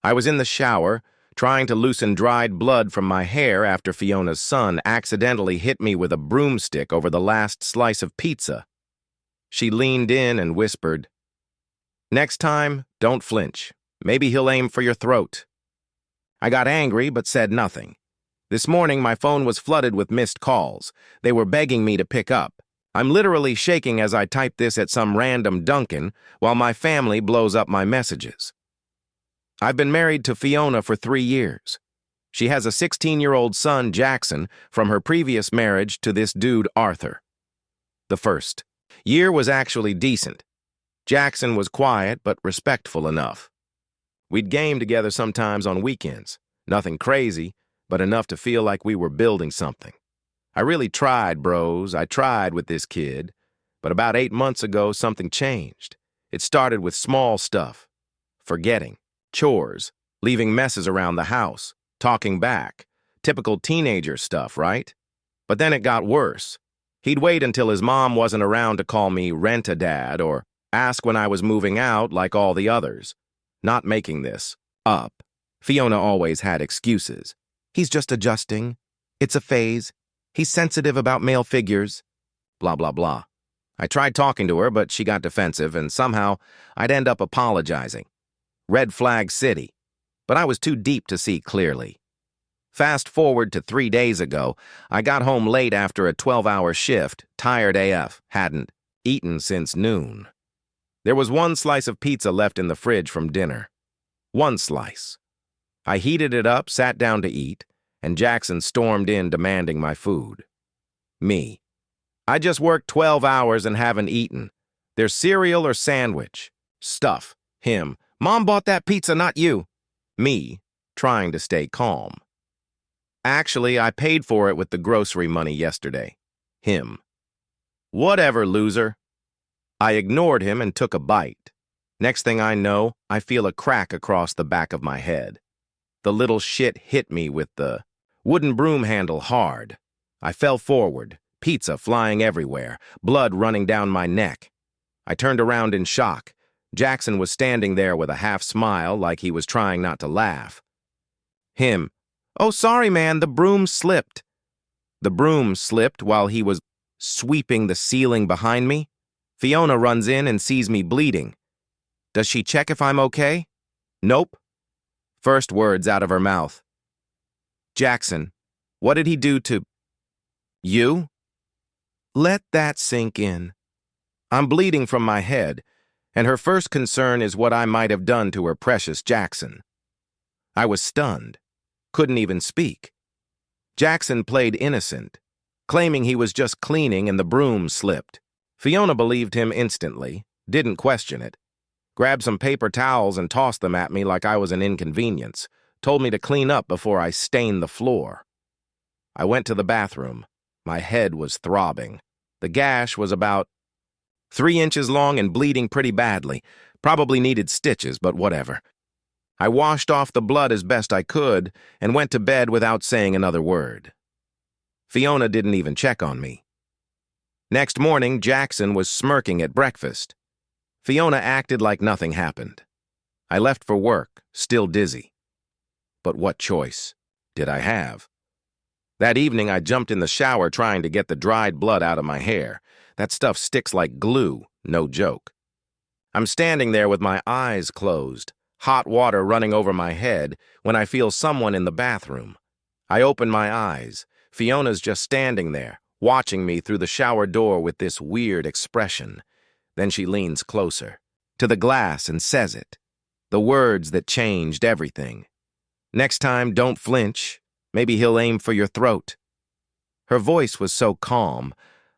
I was in the shower, trying to loosen dried blood from my hair after Fiona's son accidentally hit me with a broomstick over the last slice of pizza. She leaned in and whispered, "Next time, don't flinch. Maybe he'll aim for your throat." I got angry but said nothing. This morning, my phone was flooded with missed calls. They were begging me to pick up. I'm literally shaking as I type this at some random Dunkin' while my family blows up my messages. I've been married to Fiona for 3 years. She has a 16-year-old son, Jackson, from her previous marriage to this dude, Arthur. The first year was actually decent. Jackson was quiet but respectful enough. We'd game together sometimes on weekends. Nothing crazy, but enough to feel like we were building something. I really tried, bros. I tried with this kid. But about 8 months ago, something changed. It started with small stuff. Forgetting. Chores. Leaving messes around the house. Talking back. Typical teenager stuff, right? But then it got worse. He'd wait until his mom wasn't around to call me rent-a-dad or ask when I was moving out like all the others. Not making this up. Fiona always had excuses. He's just adjusting. It's a phase. He's sensitive about male figures. Blah, blah, blah. I tried talking to her, but she got defensive, and somehow I'd end up apologizing. Red flag city. But I was too deep to see clearly. Fast forward to 3 days ago, I got home late after a 12-hour shift, tired AF, hadn't eaten since noon. There was one slice of pizza left in the fridge from dinner. One slice. I heated it up, sat down to eat, and Jackson stormed in demanding my food. Me. I just worked 12 hours and haven't eaten. There's cereal or sandwich. Stuff. Him. Mom bought that pizza, not you. Me. Trying to stay calm. Actually, I paid for it with the grocery money yesterday. Him. Whatever, loser. I ignored him and took a bite. Next thing I know, I feel a crack across the back of my head. The little shit hit me with the wooden broom handle hard. I fell forward, pizza flying everywhere, blood running down my neck. I turned around in shock. Jackson was standing there with a half smile like he was trying not to laugh. Him. "Oh, sorry, man, the broom slipped." The broom slipped while he was sweeping the ceiling behind me. Fiona runs in and sees me bleeding. Does she check if I'm okay? Nope. First words out of her mouth. "Jackson, what did he do to you?" Let that sink in. I'm bleeding from my head, and her first concern is what I might have done to her precious Jackson. I was stunned. Couldn't even speak. Jackson played innocent, claiming he was just cleaning and the broom slipped. Fiona believed him instantly, didn't question it. Grabbed some paper towels and tossed them at me like I was an inconvenience. Told me to clean up before I stained the floor. I went to the bathroom. My head was throbbing. The gash was about 3 inches long and bleeding pretty badly. Probably needed stitches, but whatever. I washed off the blood as best I could and went to bed without saying another word. Fiona didn't even check on me. Next morning, Jackson was smirking at breakfast. Fiona acted like nothing happened. I left for work, still dizzy. But what choice did I have? That evening, I jumped in the shower trying to get the dried blood out of my hair. That stuff sticks like glue, no joke. I'm standing there with my eyes closed, hot water running over my head, when I feel someone in the bathroom. I open my eyes. Fiona's just standing there, watching me through the shower door with this weird expression. Then she leans closer, to the glass, and says it. The words that changed everything. "Next time, don't flinch. Maybe he'll aim for your throat." Her voice was so calm,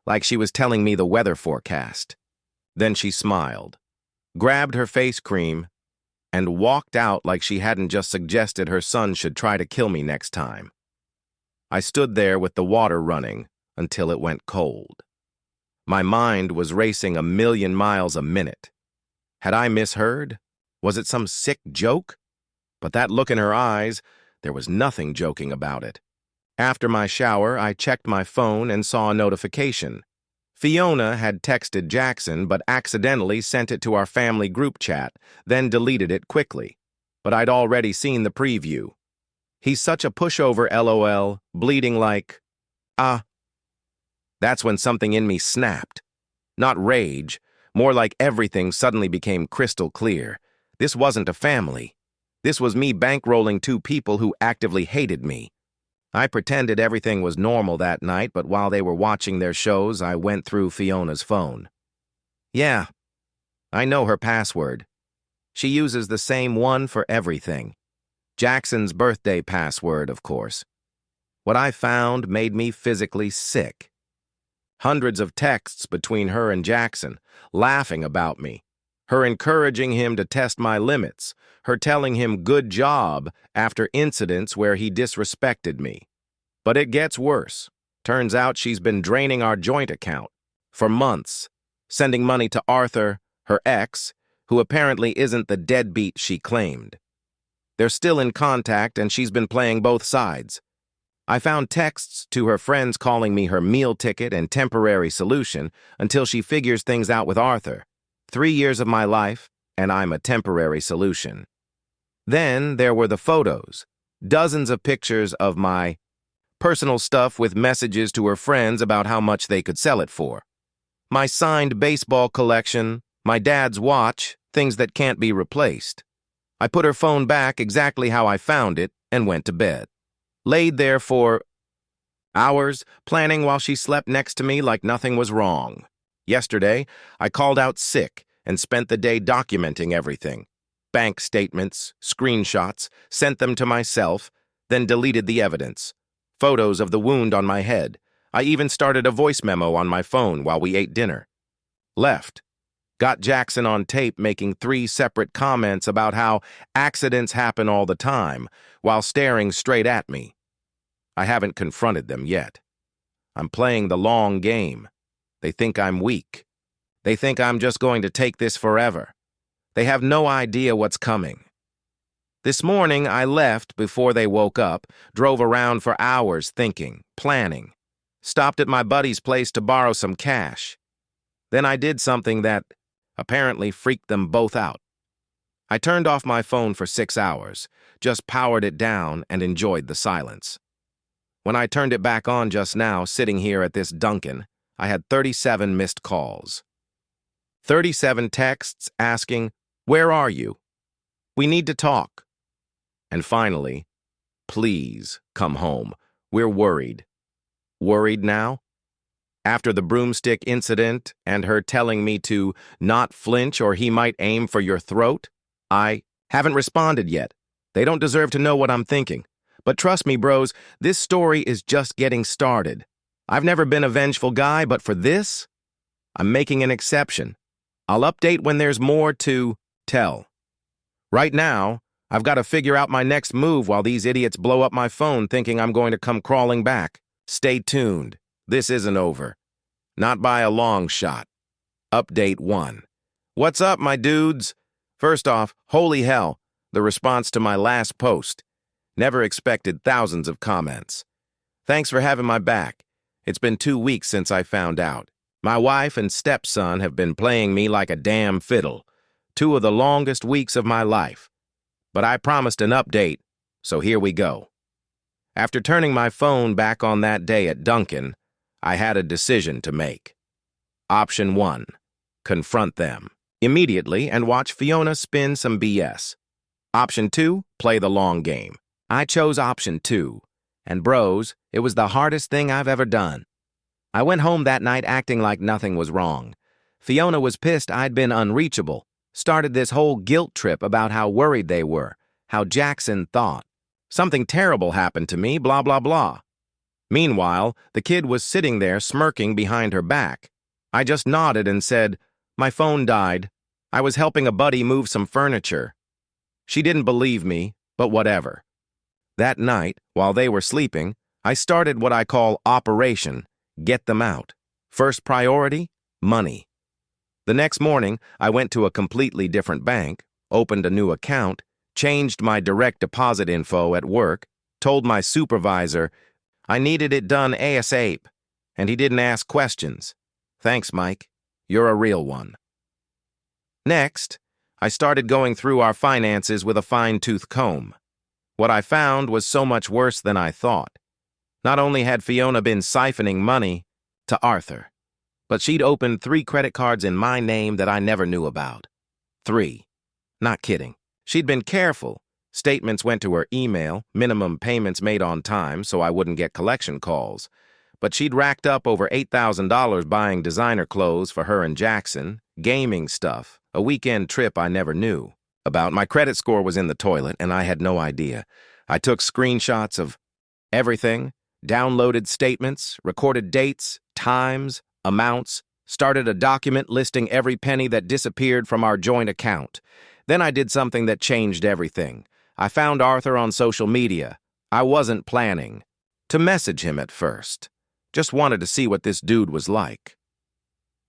like she was telling me the weather forecast. Then she smiled, grabbed her face cream, and walked out like she hadn't just suggested her son should try to kill me next time. I stood there with the water running until it went cold. My mind was racing 1,000,000 miles a minute. Had I misheard? Was it some sick joke? But that look in her eyes, there was nothing joking about it. After my shower, I checked my phone and saw a notification. Fiona had texted Jackson but accidentally sent it to our family group chat, then deleted it quickly. but I'd already seen the preview. He's such a pushover, LOL, bleeding like, ah. That's when something in me snapped. Not rage, more like everything suddenly became crystal clear. This wasn't a family. This was me bankrolling two people who actively hated me. I pretended everything was normal that night, but while they were watching their shows, I went through Fiona's phone. Yeah, I know her password. She uses the same one for everything. Jackson's birthday password, of course. What I found made me physically sick. Hundreds of texts between her and Jackson, laughing about me. Her encouraging him to test my limits. Her telling him good job after incidents where he disrespected me. But it gets worse. Turns out she's been draining our joint account for months, sending money to Arthur, her ex, who apparently isn't the deadbeat she claimed. They're still in contact, and she's been playing both sides. I found texts to her friends calling me her meal ticket and temporary solution until she figures things out with Arthur. 3 years of my life, and I'm a temporary solution. Then there were the photos, dozens of pictures of my personal stuff with messages to her friends about how much they could sell it for. My signed baseball collection, my dad's watch, things that can't be replaced. I put her phone back exactly how I found it and went to bed. Laid there for hours, planning while she slept next to me like nothing was wrong. Yesterday, I called out sick and spent the day documenting everything. Bank statements, screenshots, sent them to myself, then deleted the evidence. Photos of the wound on my head. I even started a voice memo on my phone while we ate dinner. Left. Got Jackson on tape making 3 separate comments about how accidents happen all the time while staring straight at me. I haven't confronted them yet. I'm playing the long game. They think I'm weak. They think I'm just going to take this forever. They have no idea what's coming. This morning, I left before they woke up, drove around for hours thinking, planning. Stopped at my buddy's place to borrow some cash. Then I did something that apparently freaked them both out. I turned off my phone for 6 hours, just powered it down and enjoyed the silence. When I turned it back on just now, sitting here at this Dunkin', I had 37 missed calls. 37 texts asking, "Where are you? We need to talk." And finally, "Please come home. We're worried." Worried now? After the broomstick incident and her telling me to not flinch or he might aim for your throat, I haven't responded yet. They don't deserve to know what I'm thinking. But trust me, bros, this story is just getting started. I've never been a vengeful guy, but for this, I'm making an exception. I'll update when there's more to tell. Right now, I've got to figure out my next move while these idiots blow up my phone thinking I'm going to come crawling back. Stay tuned. This isn't over. Not by a long shot. Update 1. What's up, my dudes? First off, holy hell, the response to my last post. Never expected thousands of comments. Thanks for having my back. It's been 2 weeks since I found out. My wife and stepson have been playing me like a damn fiddle. 2 of the longest weeks of my life. But I promised an update, so here we go. After turning my phone back on that day at Dunkin', I had a decision to make. Option 1, confront them immediately and watch Fiona spin some BS. Option 2, play the long game. I chose option 2, and bros, it was the hardest thing I've ever done. I went home that night acting like nothing was wrong. Fiona was pissed I'd been unreachable, started this whole guilt trip about how worried they were, how Jackson thought. Something terrible happened to me, blah, blah, blah. Meanwhile, the kid was sitting there smirking behind her back. I just nodded and said, "My phone died. I was helping a buddy move some furniture." She didn't believe me, but whatever. That night, while they were sleeping, I started what I call Operation Get Them Out. First priority, money. The next morning, I went to a completely different bank, opened a new account, changed my direct deposit info at work, told my supervisor I needed it done ASAP, and he didn't ask questions. Thanks, Mike. You're a real one. Next, I started going through our finances with a fine-tooth comb. What I found was so much worse than I thought. Not only had Fiona been siphoning money to Arthur, but she'd opened 3 credit cards in my name that I never knew about. 3. Not kidding. She'd been careful. Statements went to her email, minimum payments made on time so I wouldn't get collection calls. But she'd racked up over $8,000 buying designer clothes for her and Jackson, gaming stuff, a weekend trip I never knew about. My credit score was in the toilet, and I had no idea. I took screenshots of everything, downloaded statements, recorded dates, times, amounts, started a document listing every penny that disappeared from our joint account. Then I did something that changed everything. I found Arthur on social media. I wasn't planning to message him at first. Just wanted to see what this dude was like.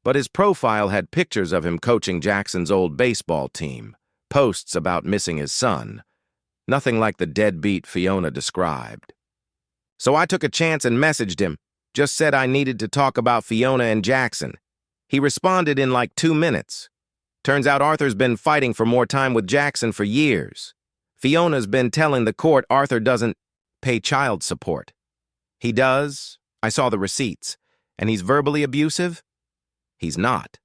But his profile had pictures of him coaching Jackson's old baseball team, posts about missing his son. Nothing like the deadbeat Fiona described. So I took a chance and messaged him, just said I needed to talk about Fiona and Jackson. He responded in like 2 minutes. Turns out Arthur's been fighting for more time with Jackson for years. Fiona's been telling the court Arthur doesn't pay child support. He does. I saw the receipts. And he's verbally abusive? He's not.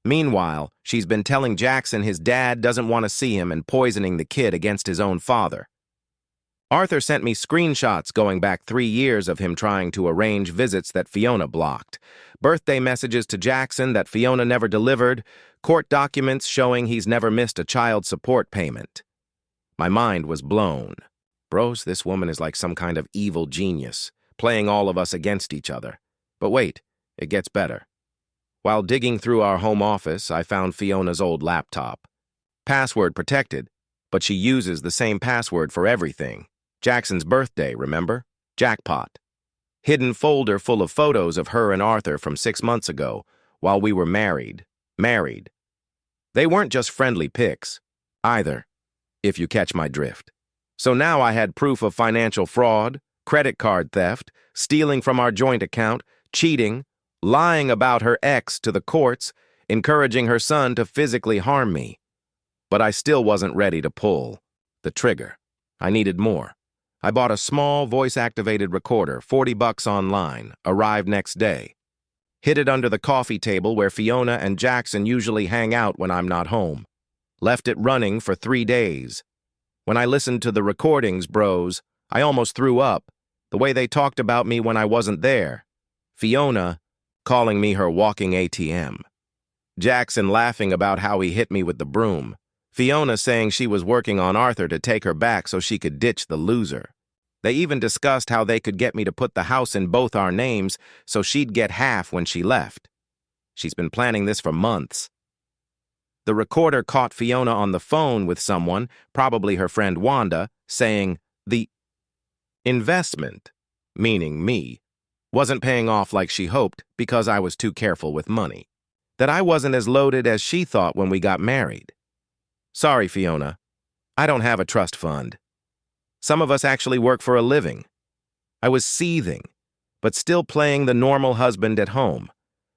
Meanwhile, she's been telling Jackson his dad doesn't want to see him and poisoning the kid against his own father. Arthur sent me screenshots going back 3 years of him trying to arrange visits that Fiona blocked, birthday messages to Jackson that Fiona never delivered, court documents showing he's never missed a child support payment. My mind was blown. Bros, this woman is like some kind of evil genius, playing all of us against each other. But wait, it gets better. While digging through our home office, I found Fiona's old laptop. Password protected, but she uses the same password for everything. Jackson's birthday, remember? Jackpot. Hidden folder full of photos of her and Arthur from 6 months ago, while we were married. They weren't just friendly pics, either, if you catch my drift. So now I had proof of financial fraud, credit card theft, stealing from our joint account, cheating, lying about her ex to the courts, encouraging her son to physically harm me. But I still wasn't ready to pull the trigger. I needed more. I bought a small voice-activated recorder, $40 online, arrived next day. Hid it under the coffee table where Fiona and Jackson usually hang out when I'm not home. Left it running for 3 days. When I listened to the recordings, bros, I almost threw up, the way they talked about me when I wasn't there. Fiona calling me her walking ATM. Jackson laughing about how he hit me with the broom. Fiona saying she was working on Arthur to take her back so she could ditch the loser. They even discussed how they could get me to put the house in both our names so she'd get half when she left. She's been planning this for months. The recorder caught Fiona on the phone with someone, probably her friend Wanda, saying the investment, meaning me, wasn't paying off like she hoped because I was too careful with money. That I wasn't as loaded as she thought when we got married. Sorry, Fiona. I don't have a trust fund. Some of us actually work for a living. I was seething, but still playing the normal husband at home,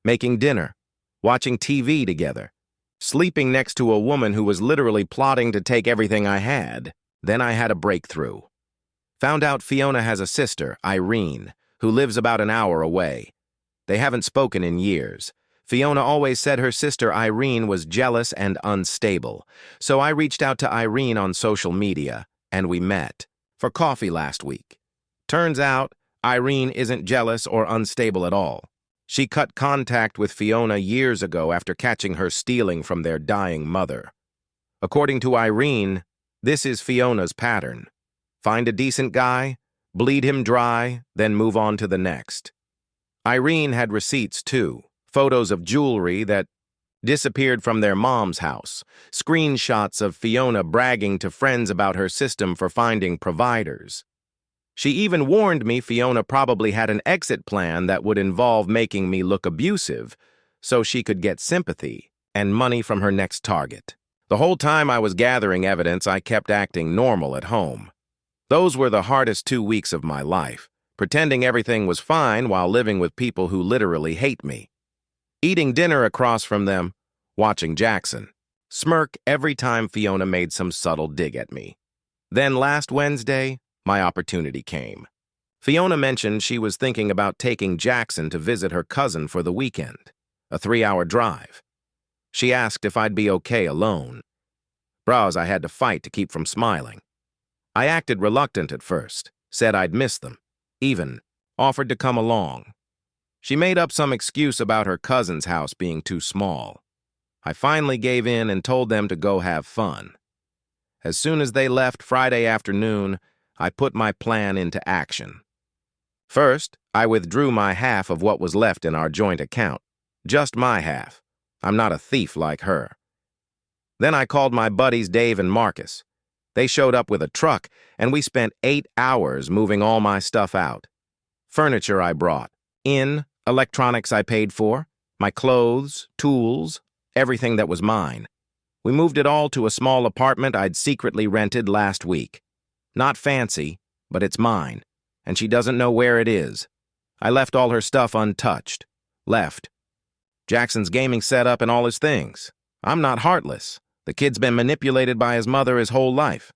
making dinner, watching TV together, sleeping next to a woman who was literally plotting to take everything I had. Then I had a breakthrough. Found out Fiona has a sister, Irene, who lives about an hour away. They haven't spoken in years. Fiona always said her sister Irene was jealous and unstable, so I reached out to Irene on social media, and we met for coffee last week. Turns out, Irene isn't jealous or unstable at all. She cut contact with Fiona years ago after catching her stealing from their dying mother. According to Irene, this is Fiona's pattern. Find a decent guy, bleed him dry, then move on to the next. Irene had receipts too. Photos of jewelry that disappeared from their mom's house, screenshots of Fiona bragging to friends about her system for finding providers. She even warned me Fiona probably had an exit plan that would involve making me look abusive so she could get sympathy and money from her next target. The whole time I was gathering evidence, I kept acting normal at home. Those were the hardest 2 weeks of my life, pretending everything was fine while living with people who literally hate me. Eating dinner across from them, watching Jackson. smirk every time Fiona made some subtle dig at me. Then last Wednesday, my opportunity came. Fiona mentioned she was thinking about taking Jackson to visit her cousin for the weekend, a 3-hour drive. She asked if I'd be okay alone. Bras, I had to fight to keep from smiling. I acted reluctant at first, said I'd miss them, even offered to come along. She made up some excuse about her cousin's house being too small. I finally gave in and told them to go have fun. As soon as they left Friday afternoon, I put my plan into action. First, I withdrew my half of what was left in our joint account. Just my half. I'm not a thief like her. Then I called my buddies Dave and Marcus. They showed up with a truck, and we spent 8 hours moving all my stuff out. Furniture I brought in, electronics I paid for, my clothes, tools, everything that was mine. We moved it all to a small apartment I'd secretly rented last week. Not fancy, but it's mine, and she doesn't know where it is. I left all her stuff untouched. Left. Jackson's gaming setup and all his things. I'm not heartless. The kid's been manipulated by his mother his whole life.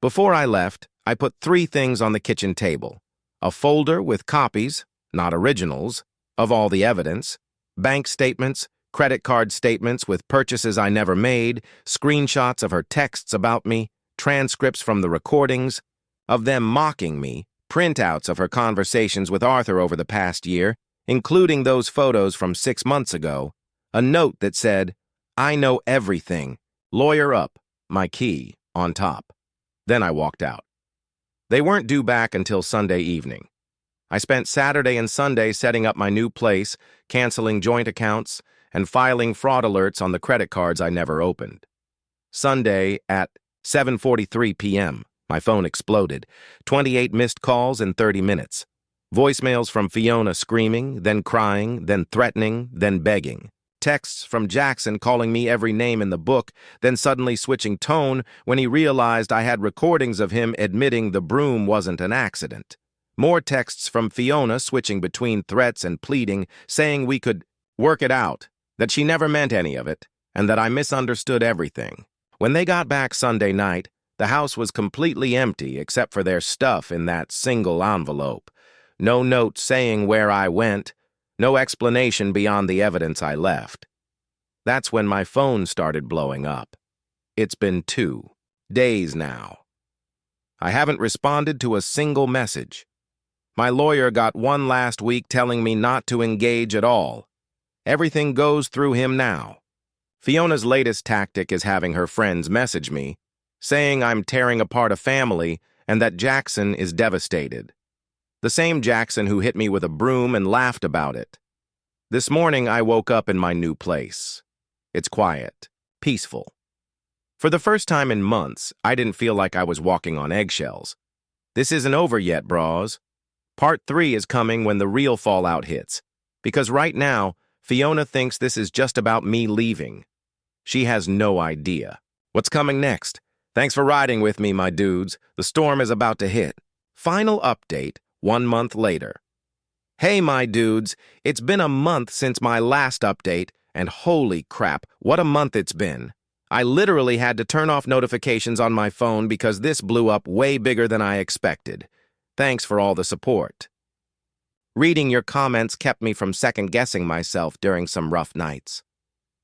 Before I left, I put 3 things on the kitchen table. A folder with copies, not originals, of all the evidence, bank statements, credit card statements with purchases I never made, screenshots of her texts about me, transcripts from the recordings, of them mocking me, printouts of her conversations with Arthur over the past year, including those photos from 6 months ago, a note that said, "I know everything, lawyer up, my key, on top." Then I walked out. They weren't due back until Sunday evening. I spent Saturday and Sunday setting up my new place, canceling joint accounts, and filing fraud alerts on the credit cards I never opened. Sunday at 7:43 p.m., my phone exploded. 28 missed calls in 30 minutes. Voicemails from Fiona screaming, then crying, then threatening, then begging. Texts from Jackson calling me every name in the book, then suddenly switching tone when he realized I had recordings of him admitting the broom wasn't an accident. More texts from Fiona switching between threats and pleading, saying we could work it out, that she never meant any of it, and that I misunderstood everything. When they got back Sunday night, the house was completely empty except for their stuff in that single envelope. No note saying where I went, no explanation beyond the evidence I left. That's when my phone started blowing up. It's been 2 days now. I haven't responded to a single message. My lawyer got one last week telling me not to engage at all. Everything goes through him now. Fiona's latest tactic is having her friends message me, saying I'm tearing apart a family and that Jackson is devastated. The same Jackson who hit me with a broom and laughed about it. This morning, I woke up in my new place. It's quiet, peaceful. For the first time in months, I didn't feel like I was walking on eggshells. This isn't over yet, bros. Part 3 is coming when the real fallout hits, because right now, Fiona thinks this is just about me leaving. She has no idea. What's coming next? Thanks for riding with me, my dudes. The storm is about to hit. Final update, 1 month later. Hey, my dudes, it's been a month since my last update, and holy crap, what a month it's been. I literally had to turn off notifications on my phone because this blew up way bigger than I expected. Thanks for all the support. Reading your comments kept me from second-guessing myself during some rough nights.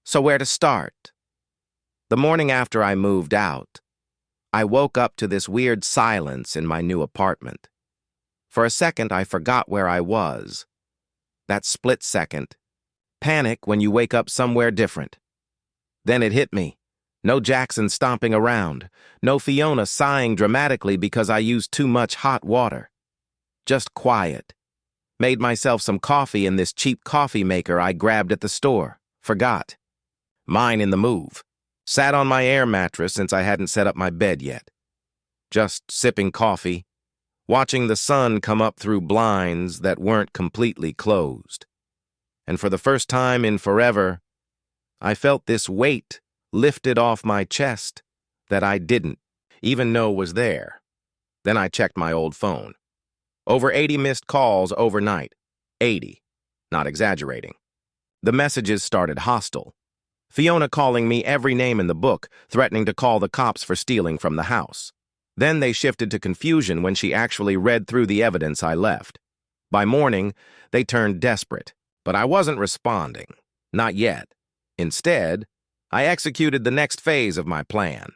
So where to start? The morning after I moved out, I woke up to this weird silence in my new apartment. For a second, I forgot where I was. That split second. Panic when you wake up somewhere different. Then it hit me. No Jackson stomping around. No Fiona sighing dramatically because I used too much hot water. Just quiet. Made myself some coffee in this cheap coffee maker I grabbed at the store. Forgot. Mine in the move. Sat on my air mattress since I hadn't set up my bed yet. Just sipping coffee. Watching the sun come up through blinds that weren't completely closed. And for the first time in forever, I felt this weight lifted off my chest that I didn't even know was there. Then I checked my old phone. Over 80 missed calls overnight. 80. Not exaggerating. The messages started hostile. Fiona calling me every name in the book, threatening to call the cops for stealing from the house. Then they shifted to confusion when she actually read through the evidence I left. By morning, they turned desperate, but I wasn't responding. Not yet. Instead, I executed the next phase of my plan.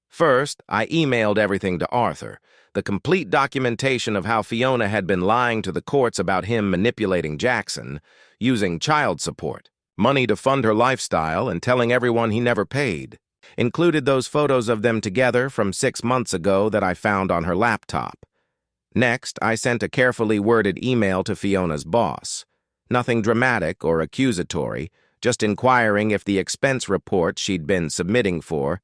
First, I emailed everything to Arthur, the complete documentation of how Fiona had been lying to the courts about him manipulating Jackson, using child support, money to fund her lifestyle, and telling everyone he never paid. Included those photos of them together from 6 months ago that I found on her laptop. Next, I sent a carefully worded email to Fiona's boss. Nothing dramatic or accusatory, just inquiring if the expense report she'd been submitting for.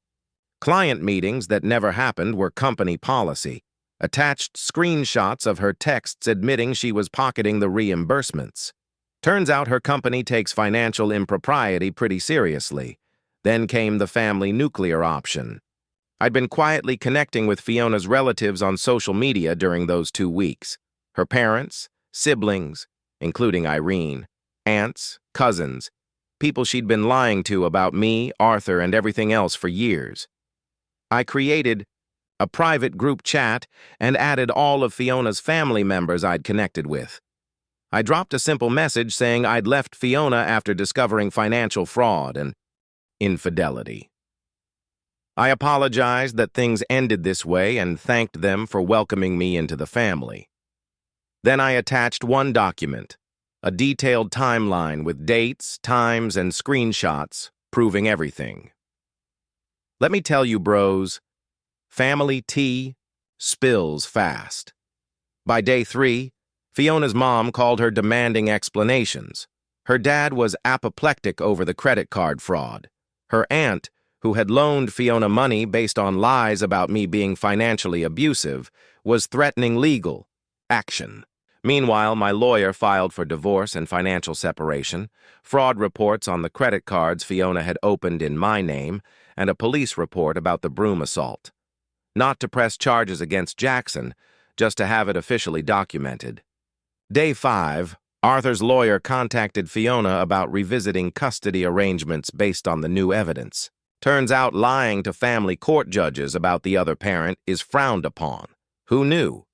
Client meetings that never happened were company policy. Attached screenshots of her texts admitting she was pocketing the reimbursements. Turns out her company takes financial impropriety pretty seriously. Then came the family nuclear option. I'd been quietly connecting with Fiona's relatives on social media during those 2 weeks. Her parents, siblings, including Irene, aunts, cousins, people she'd been lying to about me, Arthur, and everything else for years. I created a private group chat and added all of Fiona's family members I'd connected with. I dropped a simple message saying I'd left Fiona after discovering financial fraud and infidelity. I apologized that things ended this way and thanked them for welcoming me into the family. Then I attached one document, a detailed timeline with dates, times, and screenshots proving everything. Let me tell you, bros, family tea spills fast. By day 3, Fiona's mom called her demanding explanations. Her dad was apoplectic over the credit card fraud. Her aunt, who had loaned Fiona money based on lies about me being financially abusive, was threatening legal action. Meanwhile, my lawyer filed for divorce and financial separation, fraud reports on the credit cards Fiona had opened in my name, and a police report about the broom assault. Not to press charges against Jackson, just to have it officially documented. Day 5, Arthur's lawyer contacted Fiona about revisiting custody arrangements based on the new evidence. Turns out lying to family court judges about the other parent is frowned upon. Who knew?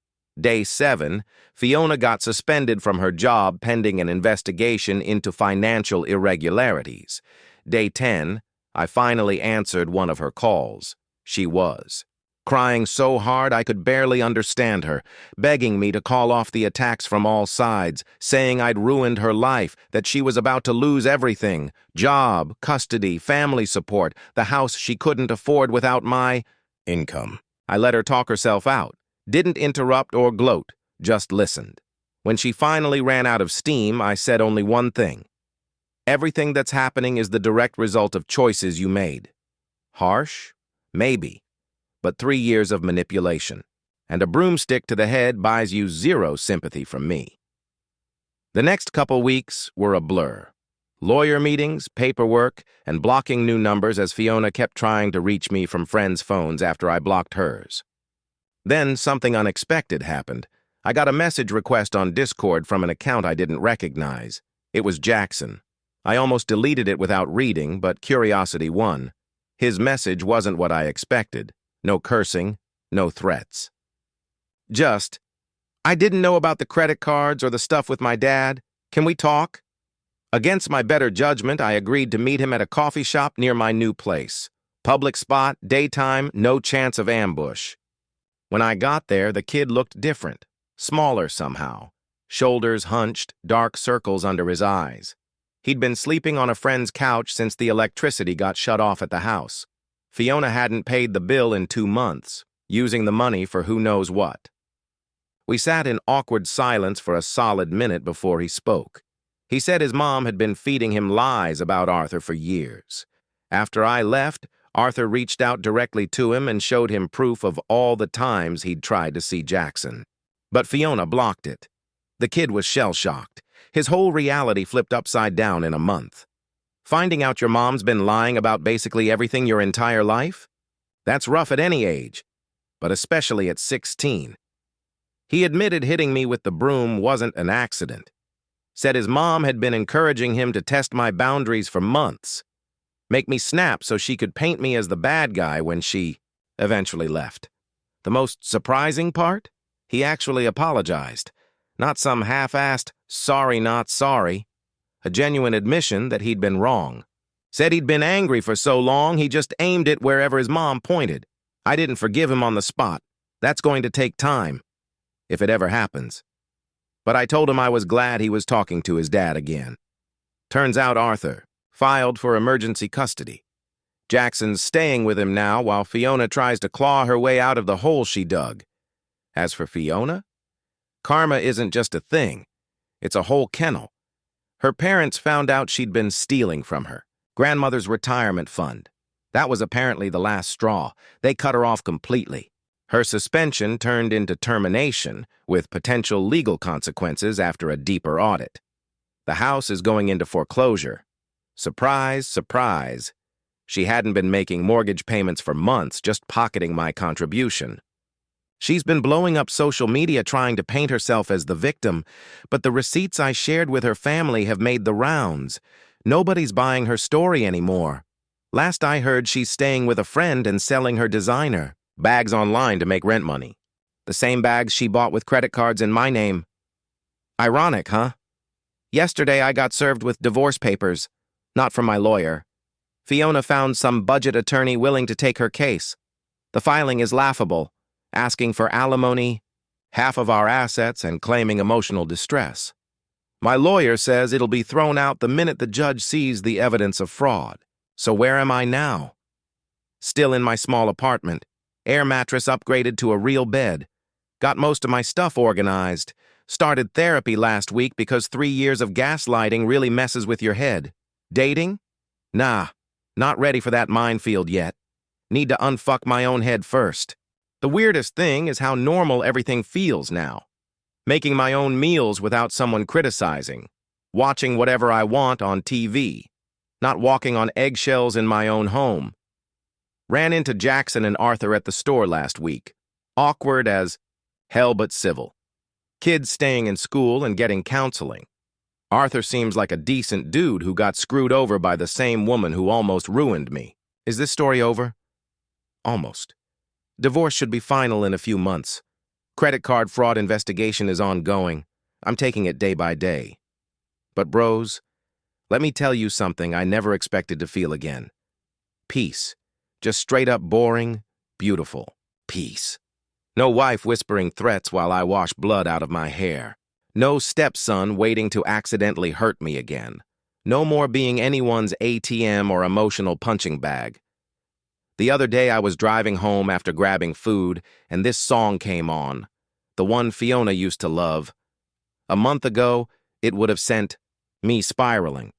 Day 7, Fiona got suspended from her job pending an investigation into financial irregularities. Day 10, I finally answered one of her calls. She was crying so hard I could barely understand her, begging me to call off the attacks from all sides, saying I'd ruined her life, that she was about to lose everything, job, custody, family support, the house she couldn't afford without my income. I let her talk herself out, didn't interrupt or gloat, just listened. When she finally ran out of steam, I said only one thing. Everything that's happening is the direct result of choices you made. Harsh? Maybe. But 3 years of manipulation, and a broomstick to the head buys you 0 sympathy from me. The next couple weeks were a blur. Lawyer meetings, paperwork, and blocking new numbers as Fiona kept trying to reach me from friends' phones after I blocked hers. Then something unexpected happened. I got a message request on Discord from an account I didn't recognize. It was Jackson. I almost deleted it without reading, but curiosity won. His message wasn't what I expected. No cursing, no threats. Just, I didn't know about the credit cards or the stuff with my dad. Can we talk? Against my better judgment, I agreed to meet him at a coffee shop near my new place. Public spot, daytime, no chance of ambush. When I got there, the kid looked different, smaller somehow. Shoulders hunched, dark circles under his eyes. He'd been sleeping on a friend's couch since the electricity got shut off at the house. Fiona hadn't paid the bill in 2 months, using the money for who knows what. We sat in awkward silence for a solid minute before he spoke. He said his mom had been feeding him lies about Arthur for years. After I left, Arthur reached out directly to him and showed him proof of all the times he'd tried to see Jackson. But Fiona blocked it. The kid was shell-shocked. His whole reality flipped upside down in a month. Finding out your mom's been lying about basically everything your entire life? That's rough at any age, but especially at 16. He admitted hitting me with the broom wasn't an accident. Said his mom had been encouraging him to test my boundaries for months. make me snap so she could paint me as the bad guy when she eventually left. The most surprising part? He actually apologized. Not some half-assed, sorry not sorry. A genuine admission that he'd been wrong. Said he'd been angry for so long he just aimed it wherever his mom pointed. I didn't forgive him on the spot. That's going to take time, if it ever happens. But I told him I was glad he was talking to his dad again. Turns out Arthur filed for emergency custody. Jackson's staying with him now while Fiona tries to claw her way out of the hole she dug. As for Fiona, karma isn't just a thing. It's a whole kennel. Her parents found out she'd been stealing from her grandmother's retirement fund. That was apparently the last straw. They cut her off completely. Her suspension turned into termination, with potential legal consequences after a deeper audit. The house is going into foreclosure. Surprise, surprise. She hadn't been making mortgage payments for months, just pocketing my contribution. She's been blowing up social media trying to paint herself as the victim, but the receipts I shared with her family have made the rounds. Nobody's buying her story anymore. Last I heard, she's staying with a friend and selling her designer bags online to make rent money. The same bags she bought with credit cards in my name. Ironic, huh? Yesterday I got served with divorce papers, not from my lawyer. Fiona found some budget attorney willing to take her case. The filing is laughable, asking for alimony, half of our assets, and claiming emotional distress. My lawyer says it'll be thrown out the minute the judge sees the evidence of fraud. So where am I now? Still in my small apartment, air mattress upgraded to a real bed. Got most of my stuff organized. Started therapy last week because 3 years of gaslighting really messes with your head. Dating? Nah, not ready for that minefield yet. Need to unfuck my own head first. The weirdest thing is how normal everything feels now. Making my own meals without someone criticizing. Watching whatever I want on TV. Not walking on eggshells in my own home. Ran into Jackson and Arthur at the store last week. Awkward as hell but civil. Kids staying in school and getting counseling. Arthur seems like a decent dude who got screwed over by the same woman who almost ruined me. Is this story over? Almost. Divorce should be final in a few months. Credit card fraud investigation is ongoing. I'm taking it day by day. But bros, let me tell you something I never expected to feel again. Peace. Just straight up boring, beautiful peace. No wife whispering threats while I wash blood out of my hair. No stepson waiting to accidentally hurt me again. No more being anyone's ATM or emotional punching bag. The other day I was driving home after grabbing food, and this song came on. The one Fiona used to love. A month ago, it would have sent me spiraling.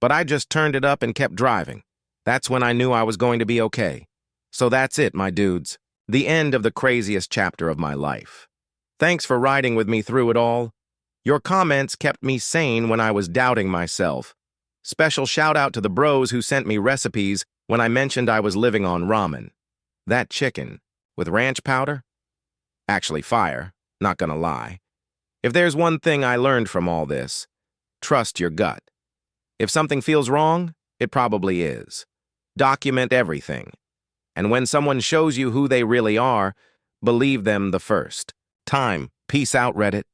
But I just turned it up and kept driving. That's when I knew I was going to be okay. So that's it, my dudes. The end of the craziest chapter of my life. Thanks for riding with me through it all. Your comments kept me sane when I was doubting myself. Special shout out to the bros who sent me recipes when I mentioned I was living on ramen. That chicken, with ranch powder? Actually fire, not gonna lie. If there's one thing I learned from all this, trust your gut. If something feels wrong, it probably is. Document everything. And when someone shows you who they really are, believe them the first time. Peace out, Reddit.